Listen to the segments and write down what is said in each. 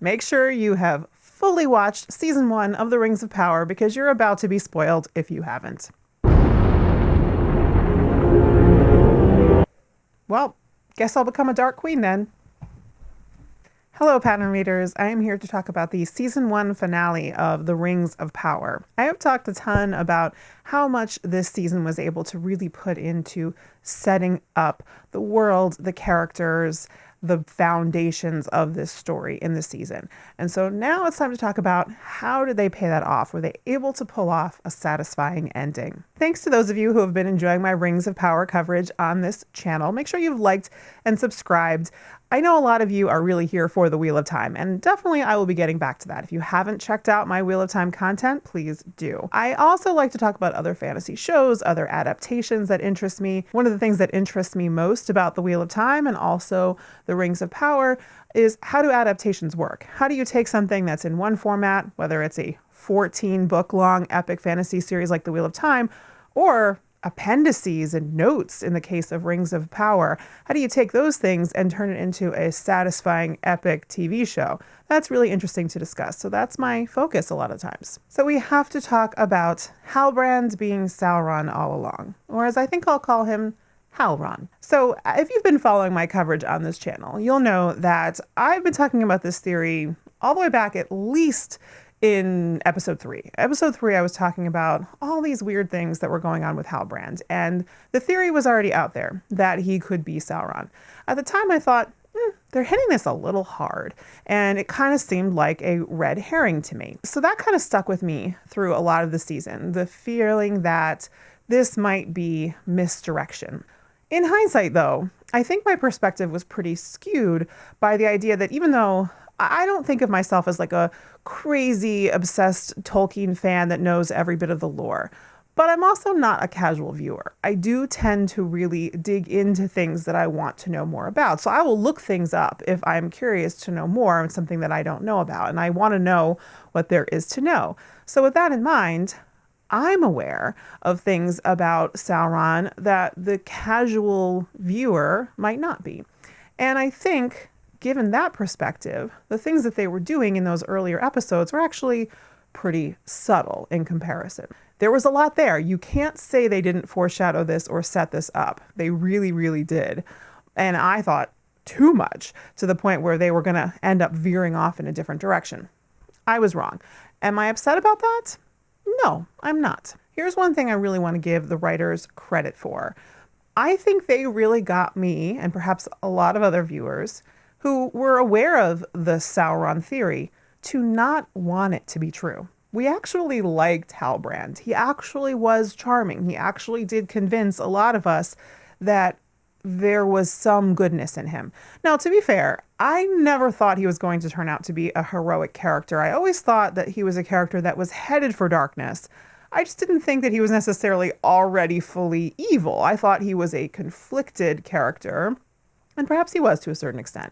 make sure you have fully watched season 1 of The Rings of Power because you're about to be spoiled if you haven't. Well, guess I'll become a Dark Queen then. Hello, pattern readers. I am here to talk about the season 1 finale of The Rings of Power. I have talked a ton about how much this season was able to really put into setting up the world, the characters, the foundations of this story in this season. And so now it's time to talk about how did they pay that off? Were they able to pull off a satisfying ending? Thanks to those of you who have been enjoying my Rings of Power coverage on this channel. Make sure you've liked and subscribed. I know a lot of you are really here for the Wheel of Time, and definitely I will be getting back to that. If you haven't checked out my Wheel of Time content, please do. I also like to talk about other fantasy shows, other adaptations that interest me. One of the things that interests me most about the Wheel of Time and also the Rings of Power is how do adaptations work? How do you take something that's in one format, whether it's a 14-book long epic fantasy series like the Wheel of Time, or appendices and notes in the case of Rings of Power. How do you take those things and turn it into a satisfying epic TV show? That's really interesting to discuss. So that's my focus a lot of times. So we have to talk about Halbrand being Sauron all along, or as I think I'll call him, Halbrand. So if you've been following my coverage on this channel, you'll know that I've been talking about this theory all the way back at least in episode 3. Episode 3, I was talking about all these weird things that were going on with Halbrand, and the theory was already out there that he could be Sauron. At the time, I thought, they're hitting this a little hard, and it kind of seemed like a red herring to me. So that kind of stuck with me through a lot of the season, the feeling that this might be misdirection. In hindsight, though, I think my perspective was pretty skewed by the idea that even though I don't think of myself as like a crazy, obsessed Tolkien fan that knows every bit of the lore, but I'm also not a casual viewer. I do tend to really dig into things that I want to know more about. So I will look things up if I'm curious to know more on something that I don't know about, and I want to know what there is to know. So with that in mind, I'm aware of things about Sauron that the casual viewer might not be. And I think, given that perspective, the things that they were doing in those earlier episodes were actually pretty subtle in comparison. There was a lot there. You can't say they didn't foreshadow this or set this up. They really, really did. And I thought too much, to the point where they were going to end up veering off in a different direction. I was wrong. Am I upset about that? No, I'm not. Here's one thing I really want to give the writers credit for. I think they really got me, and perhaps a lot of other viewers who were aware of the Sauron theory, to not want it to be true. We actually liked Halbrand. He actually was charming. He actually did convince a lot of us that there was some goodness in him. Now, to be fair, I never thought he was going to turn out to be a heroic character. I always thought that he was a character that was headed for darkness. I just didn't think that he was necessarily already fully evil. I thought he was a conflicted character, and perhaps he was to a certain extent,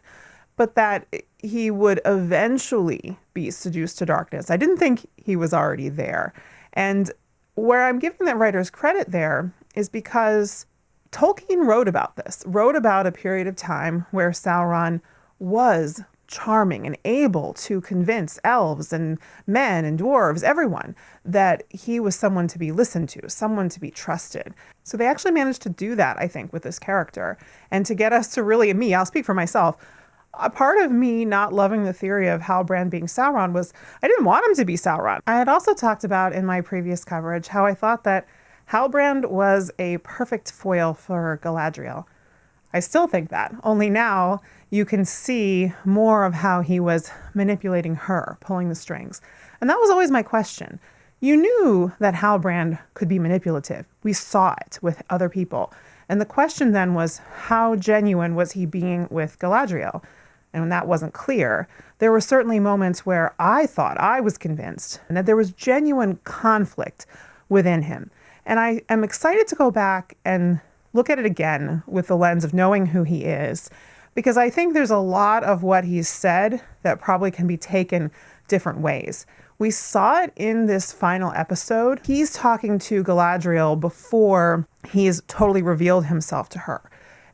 but that he would eventually be seduced to darkness. I didn't think he was already there. And where I'm giving the writers credit there is because Tolkien wrote about a period of time where Sauron was charming and able to convince elves and men and dwarves, everyone, that he was someone to be listened to, someone to be trusted. So they actually managed to do that, I think, with this character. And to get us to really, me, I'll speak for myself, a part of me not loving the theory of Halbrand being Sauron was I didn't want him to be Sauron. I had also talked about in my previous coverage how I thought that Halbrand was a perfect foil for Galadriel. I still think that, only now you can see more of how he was manipulating her, pulling the strings. And that was always my question. You knew that Halbrand could be manipulative. We saw it with other people. And the question then was, how genuine was he being with Galadriel? And when that wasn't clear, there were certainly moments where I thought I was convinced and that there was genuine conflict within him. And I am excited to go back and look at it again with the lens of knowing who he is, because I think there's a lot of what he's said that probably can be taken different ways. We saw it in this final episode. He's talking to Galadriel before he's totally revealed himself to her.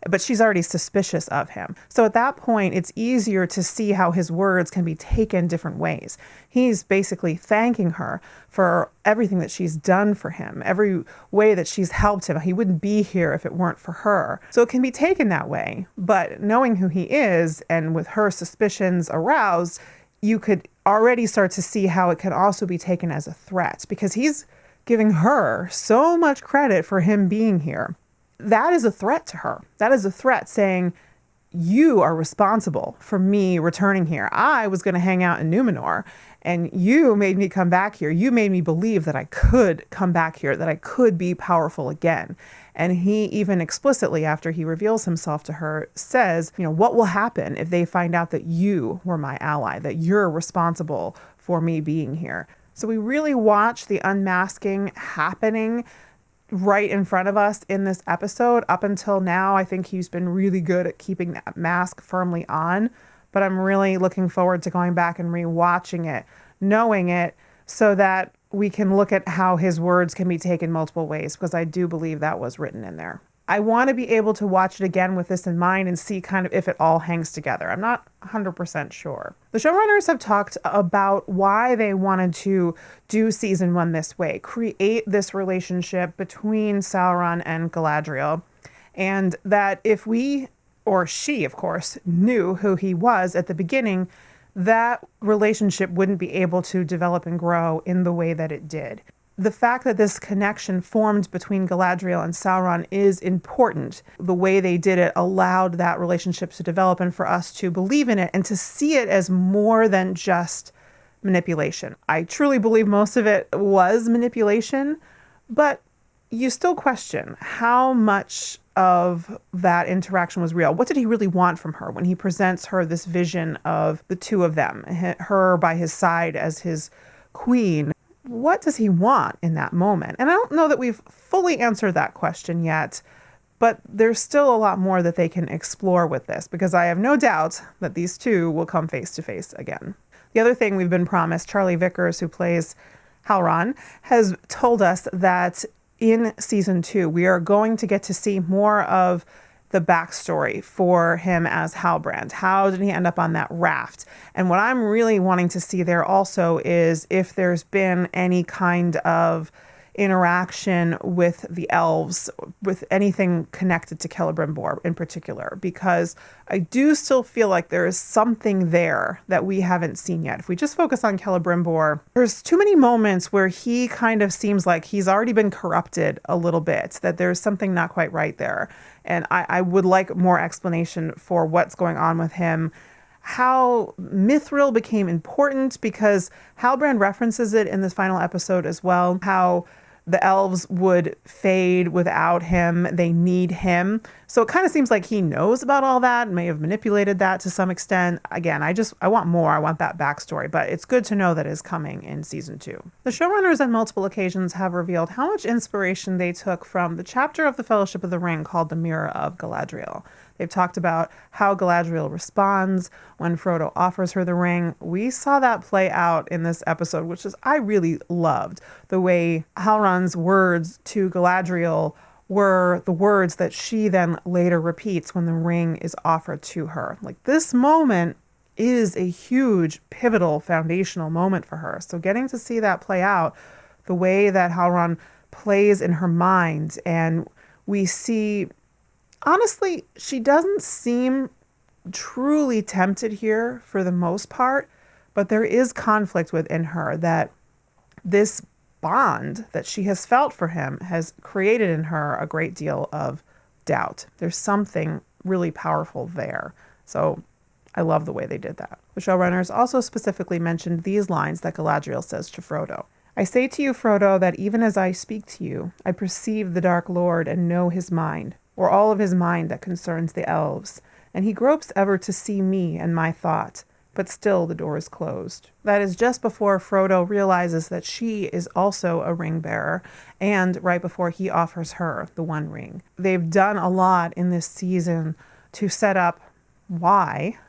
but she's already suspicious of him. So at that point, it's easier to see how his words can be taken different ways. He's basically thanking her for everything that she's done for him, every way that she's helped him. He wouldn't be here if it weren't for her. So it can be taken that way. But knowing who he is, and with her suspicions aroused, you could already start to see how it can also be taken as a threat, because he's giving her so much credit for him being here. That is a threat to her. That is a threat saying, you are responsible for me returning here. I was going to hang out in Numenor, and you made me come back here. You made me believe that I could come back here, that I could be powerful again. And he even explicitly, after he reveals himself to her, says, what will happen if they find out that you were my ally, that you're responsible for me being here? So we really watch the unmasking happening right in front of us in this episode. Up until now, I think he's been really good at keeping that mask firmly on, but I'm really looking forward to going back and rewatching it, knowing it, so that we can look at how his words can be taken multiple ways, because I do believe that was written in there. I want to be able to watch it again with this in mind and see kind of if it all hangs together. I'm not 100% sure. The showrunners have talked about why they wanted to do season 1 this way, create this relationship between Sauron and Galadriel, and that if we, or she, of course, knew who he was at the beginning, that relationship wouldn't be able to develop and grow in the way that it did. The fact that this connection formed between Galadriel and Sauron is important. The way they did it allowed that relationship to develop and for us to believe in it and to see it as more than just manipulation. I truly believe most of it was manipulation, but you still question how much of that interaction was real. What did he really want from her when he presents her this vision of the two of them, her by his side as his queen? What does he want in that moment? And I don't know that we've fully answered that question yet, but there's still a lot more that they can explore with this, because I have no doubt that these two will come face to face again. The other thing we've been promised, Charlie Vickers, who plays Halbrand, has told us that in season 2, we are going to get to see more of the backstory for him as Halbrand. How did he end up on that raft? And what I'm really wanting to see there also is if there's been any kind of interaction with the elves, with anything connected to Celebrimbor in particular, because I do still feel like there is something there that we haven't seen yet. If we just focus on Celebrimbor, there's too many moments where he kind of seems like he's already been corrupted a little bit, that there's something not quite right there. And I would like more explanation for what's going on with him, how Mithril became important, because Halbrand references it in this final episode as well, how the elves would fade without him. They need him. So it kind of seems like he knows about all that, may have manipulated that to some extent. Again, I want more. I want that backstory, but it's good to know that is coming in season 2. The showrunners on multiple occasions have revealed how much inspiration they took from the chapter of the Fellowship of the Ring called The Mirror of Galadriel. They've talked about how Galadriel responds when Frodo offers her the ring. We saw that play out in this episode, which I really loved. The way Halbrand's words to Galadriel were the words that she then later repeats when the ring is offered to her. Like, this moment is a huge, pivotal, foundational moment for her. So getting to see that play out, the way that Halbrand plays in her mind, and we see, honestly, she doesn't seem truly tempted here for the most part, but there is conflict within her that this bond that she has felt for him has created in her a great deal of doubt. There's something really powerful there. So I love the way they did that. The showrunners also specifically mentioned these lines that Galadriel says to Frodo. I say to you, Frodo, that even as I speak to you, I perceive the Dark Lord and know his mind, or all of his mind that concerns the elves, and he gropes ever to see me and my thought, but still the door is closed. That is just before Frodo realizes that she is also a ring bearer, and right before he offers her the One Ring. They've done a lot in this season to set up why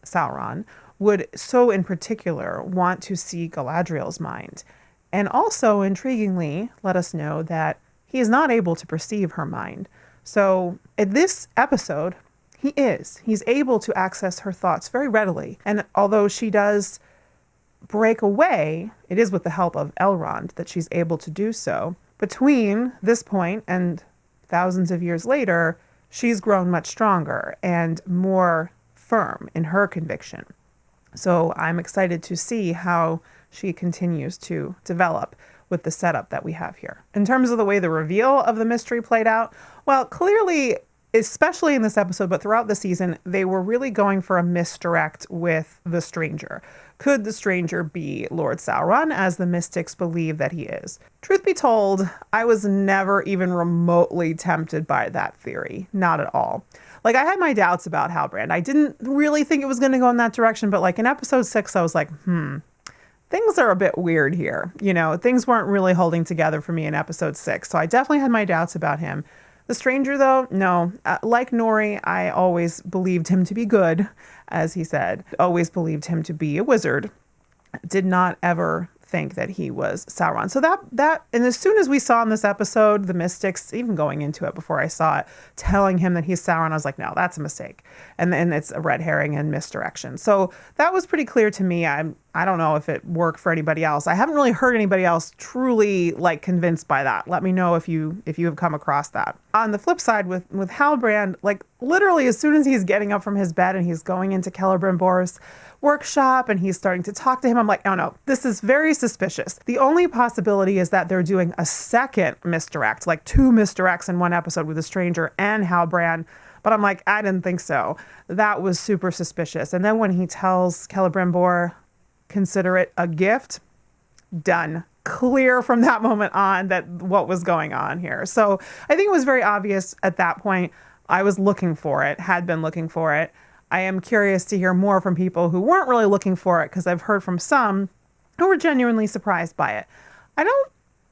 Sauron would so in particular want to see Galadriel's mind, and also intriguingly let us know that he is not able to perceive her mind. So in this episode, he's able to access her thoughts very readily. And although she does break away, it is with the help of Elrond that she's able to do so. Between this point and thousands of years later, she's grown much stronger and more firm in her conviction. So I'm excited to see how she continues to develop with the setup that we have here. In terms of the way the reveal of the mystery played out, well, clearly, especially in this episode, but throughout the season, they were really going for a misdirect with the stranger. Could the stranger be Lord Sauron, as the mystics believe that he is? Truth be told, I was never even remotely tempted by that theory. Not at all. Like, I had my doubts about Halbrand. I didn't really think it was going to go in that direction, but like in episode 6, I was like, things are a bit weird here. You know, things weren't really holding together for me in episode 6. So I definitely had my doubts about him. The stranger, though, no. Like Nori, I always believed him to be good, as he said. Always believed him to be a wizard. Did not ever think that he was Sauron. So and as soon as we saw in this episode, the mystics, even going into it before I saw it, telling him that he's Sauron, I was like, no, that's a mistake. And then it's a red herring and misdirection. So that was pretty clear to me. I don't know if it worked for anybody else. I haven't really heard anybody else truly like convinced by that. Let me know if you have come across that. On the flip side with Halbrand, like literally as soon as he's getting up from his bed and he's going into Celebrimbor's workshop and he's starting to talk to him, I'm like, oh no, this is very suspicious. The only possibility is that they're doing a second misdirect, like 2 misdirects in one episode with a stranger and Halbrand. But I'm like, I didn't think so. That was super suspicious. And then when he tells Celebrimbor, consider it a gift, done. Clear from that moment on that what was going on here. So I think it was very obvious at that point. I was looking for it, had been looking for it. I am curious to hear more from people who weren't really looking for it, because I've heard from some who were genuinely surprised by it. I don't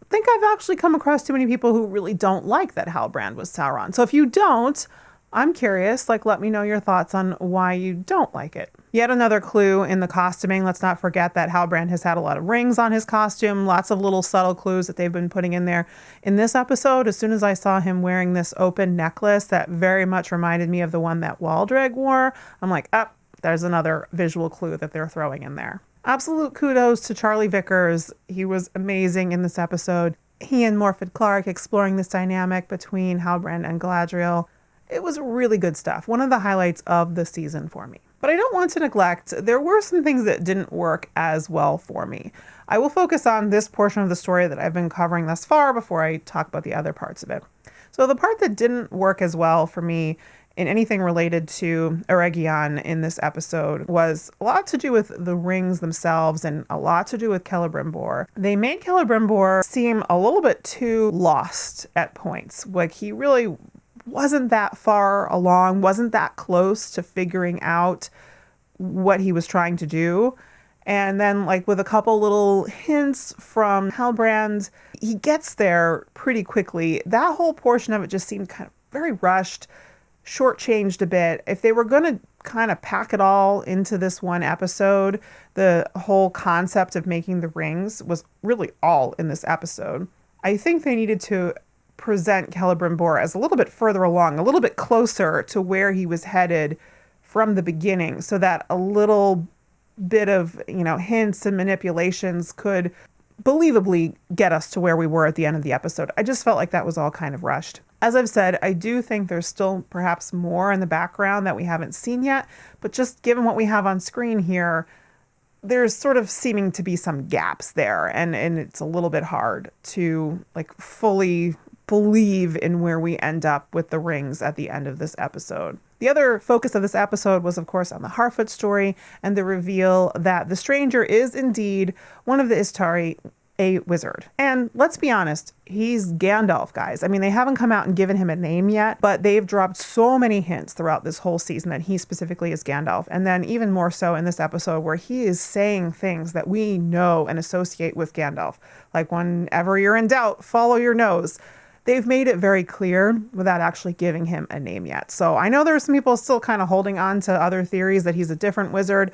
think I've actually come across too many people who really don't like that Halbrand was Sauron. So if you don't, I'm curious, let me know your thoughts on why you don't like it. Yet another clue in the costuming. Let's not forget that Halbrand has had a lot of rings on his costume, lots of little subtle clues that they've been putting in there. In this episode, as soon as I saw him wearing this open necklace that very much reminded me of the one that Waldreg wore, I'm like, there's another visual clue that they're throwing in there. Absolute kudos to Charlie Vickers. He was amazing in this episode. He and Morfydd Clark exploring this dynamic between Halbrand and Galadriel. It was really good stuff. One of the highlights of the season for me. But I don't want to neglect, there were some things that didn't work as well for me. I will focus on this portion of the story that I've been covering thus far before I talk about the other parts of it. So the part that didn't work as well for me in anything related to Eregion in this episode was a lot to do with the rings themselves and a lot to do with Celebrimbor. They made Celebrimbor seem a little bit too lost at points. Like he really wasn't that far along, wasn't that close to figuring out what he was trying to do. And then with a couple little hints from Halbrand, he gets there pretty quickly. That whole portion of it just seemed kind of very rushed, shortchanged a bit. If they were going to kind of pack it all into this one episode, the whole concept of making the rings was really all in this episode. I think they needed to present Celebrimbor as a little bit further along, a little bit closer to where he was headed from the beginning, so that a little bit of, hints and manipulations could believably get us to where we were at the end of the episode. I just felt like that was all kind of rushed. As I've said, I do think there's still perhaps more in the background that we haven't seen yet, but just given what we have on screen here, there's sort of seeming to be some gaps there, and it's a little bit hard to fully believe in where we end up with the rings at the end of this episode. The other focus of this episode was, of course, on the Harfoot story and the reveal that the stranger is indeed one of the Istari, a wizard. And let's be honest, he's Gandalf, guys. I mean, they haven't come out and given him a name yet, but they've dropped so many hints throughout this whole season that he specifically is Gandalf. And then even more so in this episode where he is saying things that we know and associate with Gandalf. Like, whenever you're in doubt, follow your nose. They've made it very clear without actually giving him a name yet. So I know there are some people still kind of holding on to other theories that he's a different wizard.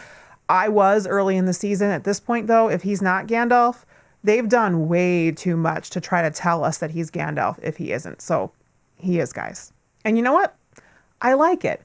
I was early in the season. At this point, though, if he's not Gandalf, they've done way too much to try to tell us that he's Gandalf if he isn't. So he is, guys. And you know what? I like it.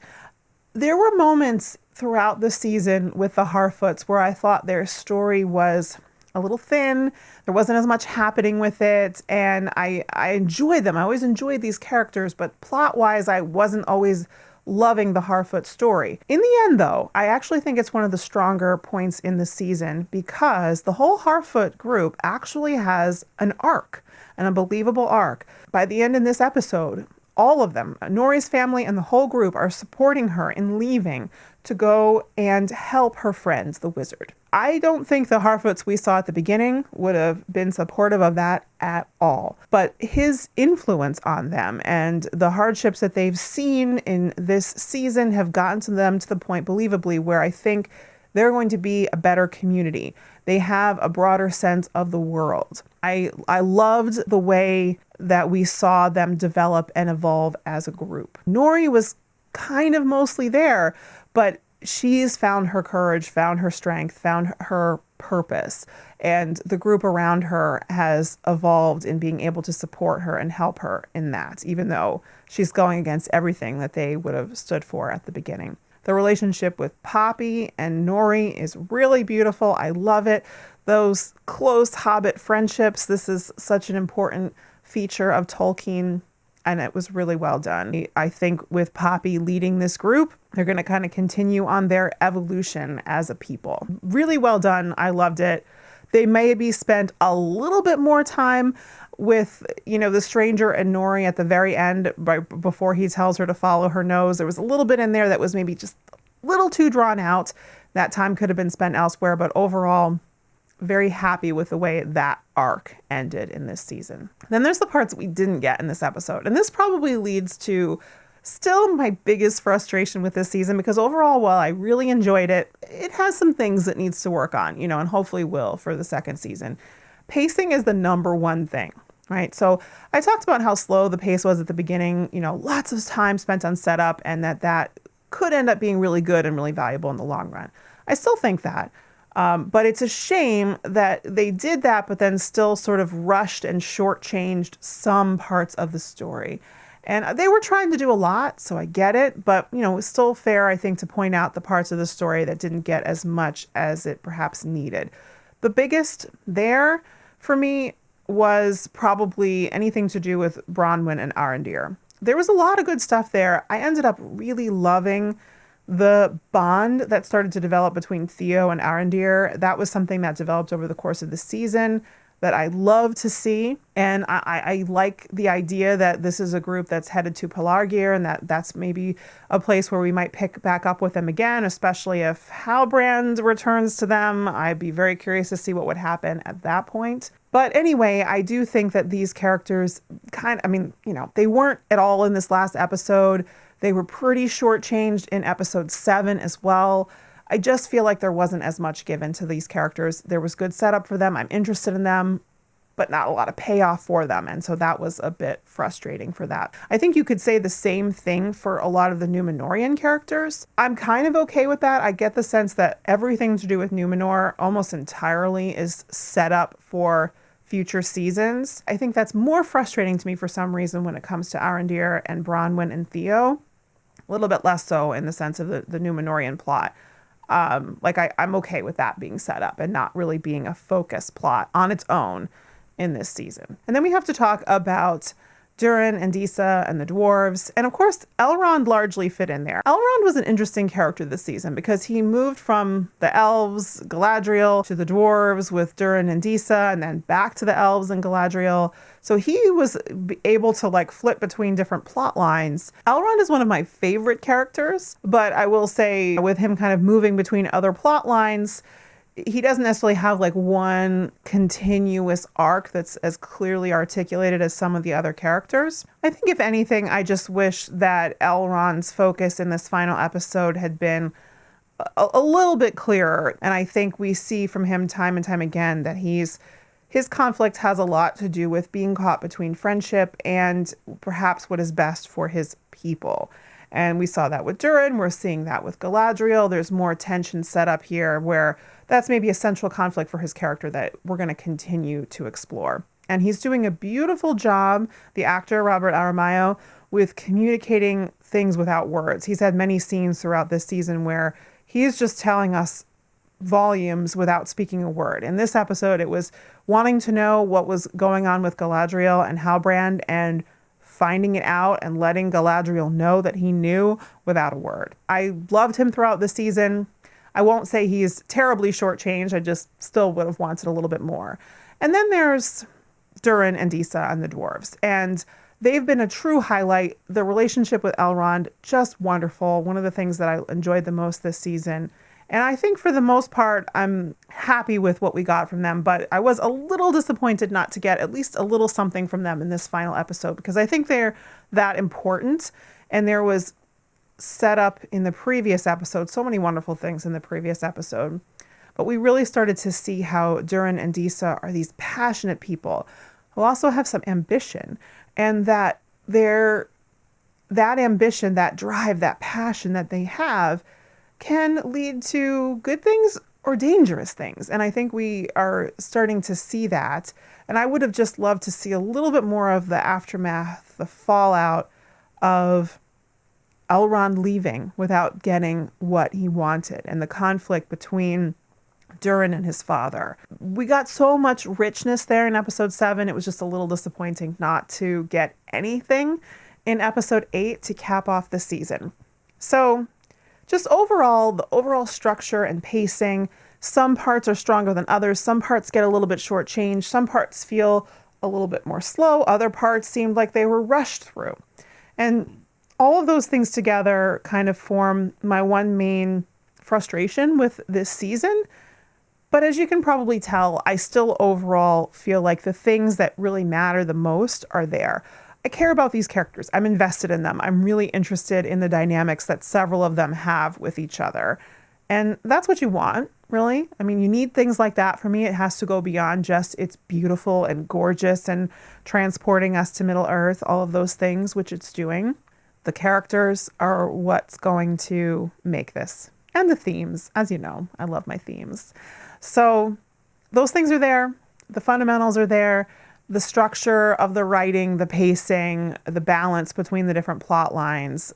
There were moments throughout the season with the Harfoots where I thought their story was a little thin. There wasn't as much happening with it. And I enjoyed them. I always enjoyed these characters, but plot-wise, I wasn't always loving the Harfoot story. In the end, though, I actually think it's one of the stronger points in the season because the whole Harfoot group actually has an arc, an unbelievable arc. By the end in this episode, all of them, Nori's family and the whole group, are supporting her in leaving to go and help her friends, the wizard. I don't think the Harfoots we saw at the beginning would have been supportive of that at all. But his influence on them and the hardships that they've seen in this season have gotten to them to the point, believably, where I think they're going to be a better community. They have a broader sense of the world. I loved the way that we saw them develop and evolve as a group. Nori was kind of mostly there, but she's found her courage, found her strength, found her purpose. And the group around her has evolved in being able to support her and help her in that, even though she's going against everything that they would have stood for at the beginning. The relationship with Poppy and Nori is really beautiful. I love it. Those close Hobbit friendships, this is such an important feature of Tolkien, and it was really well done. I think with Poppy leading this group, they're going to kind of continue on their evolution as a people. Really well done. I loved it. They maybe spent a little bit more time with, the stranger and Nori at the very end, right before he tells her to follow her nose. There was a little bit in there that was maybe just a little too drawn out. That time could have been spent elsewhere, but overall, very happy with the way that arc ended in this season. Then there's the parts that we didn't get in this episode. And this probably leads to still my biggest frustration with this season, because overall, while I really enjoyed it, it has some things that needs to work on, and hopefully will for the second season. Pacing is the number one thing, right? So I talked about how slow the pace was at the beginning, lots of time spent on setup, and that could end up being really good and really valuable in the long run. I still think that. But it's a shame that they did that, but then still sort of rushed and shortchanged some parts of the story. And they were trying to do a lot, so I get it. But, it's still fair, I think, to point out the parts of the story that didn't get as much as it perhaps needed. The biggest there for me was probably anything to do with Bronwyn and Arondir. There was a lot of good stuff there. I ended up really loving the bond that started to develop between Theo and Arondir. That was something that developed over the course of the season that I love to see. And I like the idea that this is a group that's headed to Pelargir, and that's maybe a place where we might pick back up with them again, especially if Halbrand returns to them. I'd be very curious to see what would happen at that point. But anyway, I do think that these characters they weren't at all in this last episode. They were pretty shortchanged in episode 7 as well. I just feel like there wasn't as much given to these characters. There was good setup for them. I'm interested in them, but not a lot of payoff for them. And so that was a bit frustrating for that. I think you could say the same thing for a lot of the Númenórean characters. I'm kind of okay with that. I get the sense that everything to do with Númenor almost entirely is set up for future seasons. I think that's more frustrating to me for some reason when it comes to Arondir and Bronwyn and Theo. A little bit less so in the sense of the Númenórean plot. I'm okay with that being set up and not really being a focus plot on its own in this season. And then we have to talk about Durin and Disa and the dwarves. And of course, Elrond largely fit in there. Elrond was an interesting character this season because he moved from the elves, Galadriel, to the dwarves with Durin and Disa, and then back to the elves and Galadriel. So he was able to flip between different plot lines. Elrond is one of my favorite characters, but I will say with him kind of moving between other plot lines, he doesn't necessarily have one continuous arc that's as clearly articulated as some of the other characters. I think if anything, I just wish that Elrond's focus in this final episode had been a little bit clearer. And I think we see from him time and time again that his conflict has a lot to do with being caught between friendship and perhaps what is best for his people. And we saw that with Durin. We're seeing that with Galadriel. There's more tension set up here where that's maybe a central conflict for his character that we're going to continue to explore. And he's doing a beautiful job, the actor, Robert Aramayo, with communicating things without words. He's had many scenes throughout this season where he's just telling us volumes without speaking a word. In this episode, it was wanting to know what was going on with Galadriel and Halbrand and finding it out and letting Galadriel know that he knew without a word. I loved him throughout the season. I won't say he's terribly shortchanged. I just still would have wanted a little bit more. And then there's Durin and Disa and the dwarves. And they've been a true highlight. The relationship with Elrond, just wonderful. One of the things that I enjoyed the most this season. And I think for the most part, I'm happy with what we got from them, but I was a little disappointed not to get at least a little something from them in this final episode, because I think they're that important. And there was set up in the previous episode, so many wonderful things in the previous episode. But we really started to see how Durin and Disa are these passionate people who also have some ambition, and that that ambition, that drive, that passion that they have can lead to good things or dangerous things. And I think we are starting to see that. And I would have just loved to see a little bit more of the aftermath, the fallout of Elrond leaving without getting what he wanted, and the conflict between Durin and his father. We got so much richness there in episode 7. It was just a little disappointing not to get anything in episode 8 to cap off the season. So just overall, the overall structure and pacing, some parts are stronger than others. Some parts get a little bit shortchanged. Some parts feel a little bit more slow. Other parts seemed like they were rushed through. And all of those things together kind of form my one main frustration with this season. But as you can probably tell, I still overall feel like the things that really matter the most are there. I care about these characters. I'm invested in them. I'm really interested in the dynamics that several of them have with each other. And that's what you want, really. I mean, you need things like that. For me, it has to go beyond just it's beautiful and gorgeous and transporting us to Middle Earth, all of those things, which it's doing. The characters are what's going to make this. And the themes, as you know, I love my themes. So those things are there. The fundamentals are there. The structure of the writing, the pacing, the balance between the different plot lines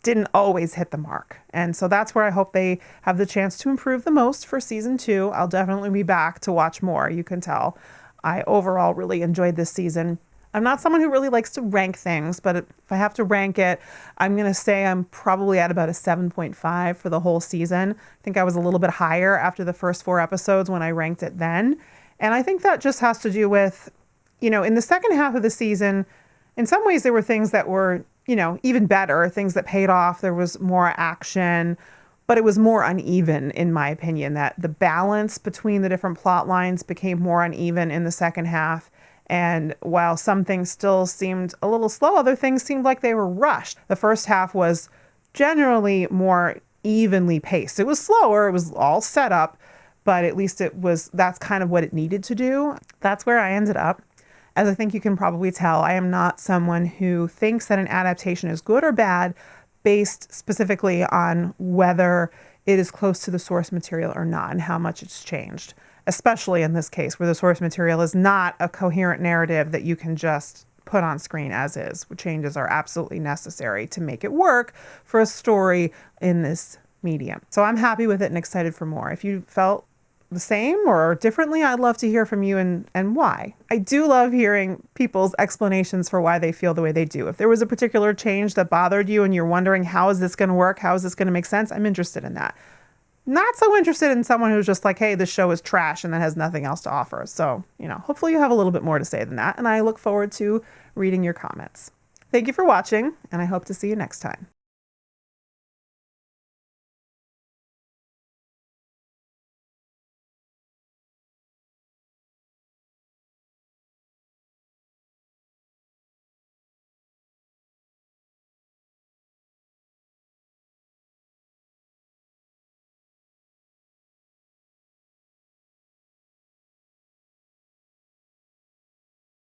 didn't always hit the mark. And so that's where I hope they have the chance to improve the most for season 2. I'll definitely be back to watch more. You can tell I overall really enjoyed this season. I'm not someone who really likes to rank things, but if I have to rank it, I'm going to say I'm probably at about a 7.5 for the whole season. I think I was a little bit higher after the first 4 episodes when I ranked it then. And I think that just has to do with, in the second half of the season, in some ways there were things that were, even better, things that paid off. There was more action, but it was more uneven, in my opinion, that the balance between the different plot lines became more uneven in the second half. And while some things still seemed a little slow, other things seemed like they were rushed. The first half was generally more evenly paced. It was slower. It was all set up, but at least that's kind of what it needed to do. That's where I ended up. As I think you can probably tell, I am not someone who thinks that an adaptation is good or bad based specifically on whether it is close to the source material or not and how much it's changed, especially in this case where the source material is not a coherent narrative that you can just put on screen as is. Changes are absolutely necessary to make it work for a story in this medium. So I'm happy with it and excited for more. If you felt the same or differently, I'd love to hear from you and why. I do love hearing people's explanations for why they feel the way they do. If there was a particular change that bothered you and you're wondering, how is this going to work? How is this going to make sense? I'm interested in that. Not so interested in someone who's just like, hey, this show is trash and that has nothing else to offer. So, hopefully you have a little bit more to say than that. And I look forward to reading your comments. Thank you for watching, and I hope to see you next time.